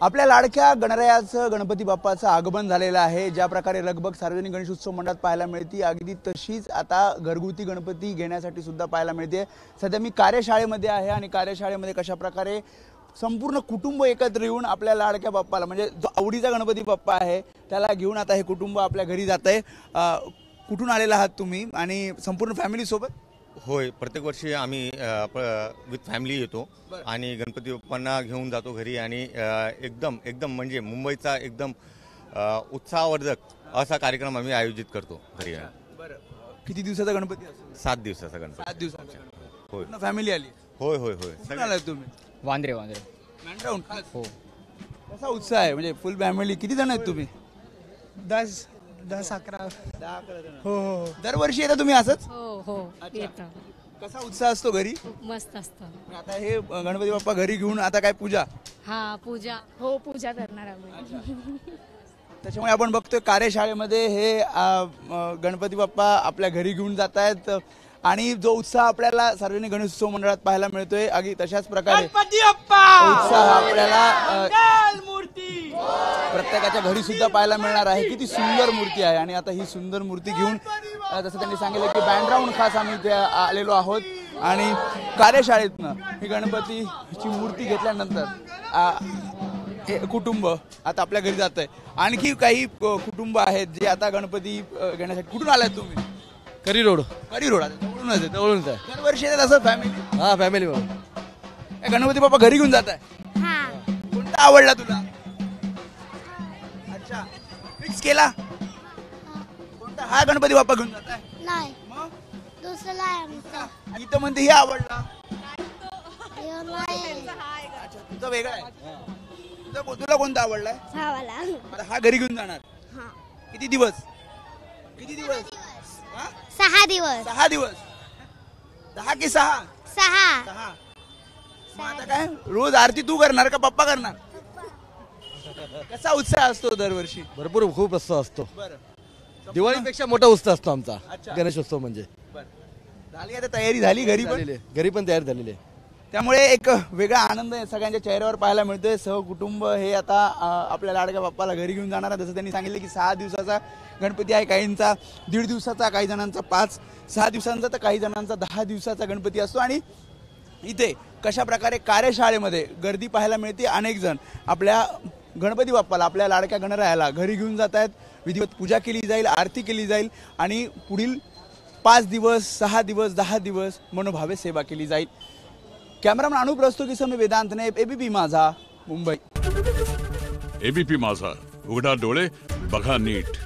आपल्या लाडक्या गणरायाचं गणपती बाप्पाचं आगमन झालेलं आहे। ज्या प्रकारे लगबग सार्वजनिक गणेश उत्सव मंडळात पाहायला मिळते अगदी तशीच आता घरगुती गणपती घेण्यासाठी सुद्धा पाहायला मिळते। सध्या मी कार्यशाळेमध्ये आहे आणि कार्यशाळेमध्ये कशा प्रकारे संपूर्ण कुटुंब एकत्र येऊन आपल्या लाडक्या बाप्पाला म्हणजे जो आवडीचा गणपती बाप्पा आहे त्याला घेऊन आता हे कुटुंब आपल्या घरी जात आहे। कुठून आलेला आहात तुम्ही आणि संपूर्ण फॅमिली सोबत? होय, प्रत्येक वर्षी आम्ही विथ फॅमिली येतो आणि गणपती बाप्पांना घेऊन जातो घरी आणि एकदम म्हणजे मुंबईचा एकदम उत्साहवर्धक असा कार्यक्रम आम्ही आयोजित करतो घरी। बरं, किती दिवसाचा गणपती असतो? 7 दिवसाचा गणपती। 7 दिवसाचा। होय, फॅमिली आली? होय होय होय। कुठून आलात तुम्ही? वांद्रे मॅनराऊंड? हो। कसा उत्साह आहे म्हणजे फुल फॅमिली? किती जण आहेत तुम्ही? 10 11 हो हो। दरवर्षी येता तुम्ही असंच? हो हो येतं। कसा उत्साह असतो घरी? मस्त असतं। आता हे गणपती बाप्पा घरी घेऊन आता काय पूजा? हा पूजा, हो पूजा करणार आम्ही। त्याच्यामुळे आपण बघतोय कार्यशाळेमध्ये हे गणपती बाप्पा आपल्या घरी घेऊन जात आहेत आणि जो उत्साह आपल्याला सार्वजनिक गणेश उत्सव मंडळात पाहायला मिळतोय अगदी तशाच प्रकारे उत्साह आपल्याला प्रत्येकाच्या घरी सुद्धा पाहायला मिळणार आहे। किती सुंदर मूर्ती आहे आणि आता ही सुंदर मूर्ती घेऊन जसं त्यांनी सांगितलं की बँड राऊंड खास आम्ही इथे आलेलो आहोत आणि कार्यशाळेतनं ही गणपतीची मूर्ती घेतल्यानंतर कुटुंब आता आपल्या घरी जात आहे। आणखी काही कुटुंब आहेत जे आता गणपती घेण्यासाठी कुठून आलात तुम्ही? करी रोड जवळूनच आहे। दरवर्षी येतात असं फॅमिली? हा, फॅमिली गणपती बाप्पा घरी घेऊन जात आहे? कोणता आवडला तुला? अच्छा, फिक्स केला कोणता? हा गणपती बाप्पा घेऊन जात आहे? नाही, मग दुसरा आहे आमचा। गीत म्हणते हे आवडला? अच्छा, तुझा वेगळा आहे। तुला कोणता आवडलाय? आता हा घरी घेऊन जाणार? किती दिवस? किती दिवस? 6 दिवस। 6 दिवस? 10 की 6? 6। 6। मग आता काय रोज आरती तू करणार का पप्पा करणार? कसा उत्साह असतो दरवर्षी? भरपूर खूप उत्साह असतो। बरं, दिवाळीपेक्षा मोठा उत्साह असतो आमचा अच्छा। गणेशोत्सव म्हणजे। झाली आता तयारी झाली घरी पण? घरी पण तयार झालेली आहे। त्यामुळे एक वेगळा आनंद सगळ्यांच्या चेहऱ्यावर पाहायला मिळतोय। सहकुटुंब हे आता आपल्या लाडक्या बाप्पाला घरी घेऊन जाणार आहे। जसं त्यांनी सांगितलं की 6 दिवसाचा गणपती आहे, काहींचा 1.5 दिवसाचा, काही जणांचा 5-6 दिवसांचा, तर काही जणांचा 10 दिवसाचा गणपती असतो। आणि इथे कशा प्रकारे कार्यशाळेमध्ये गर्दी पाहायला मिळते। अनेक जण आपल्या गणपती बाप्पाला आपल्या लाडक्या गणरायाला घरी घेऊन जात आहेत। विधिवत पूजा केली जाईल, आरती केली जाईल आणि पुढील 5 दिवस, 6 दिवस, 10 दिवस मनोभावे सेवा केली जाईल। कॅमेरामन अनुप रस्तोगी समेत वेदांत ने एबीपी माझा, मुंबई। एबीपी माझा, उघडा डोळे बघा नीट।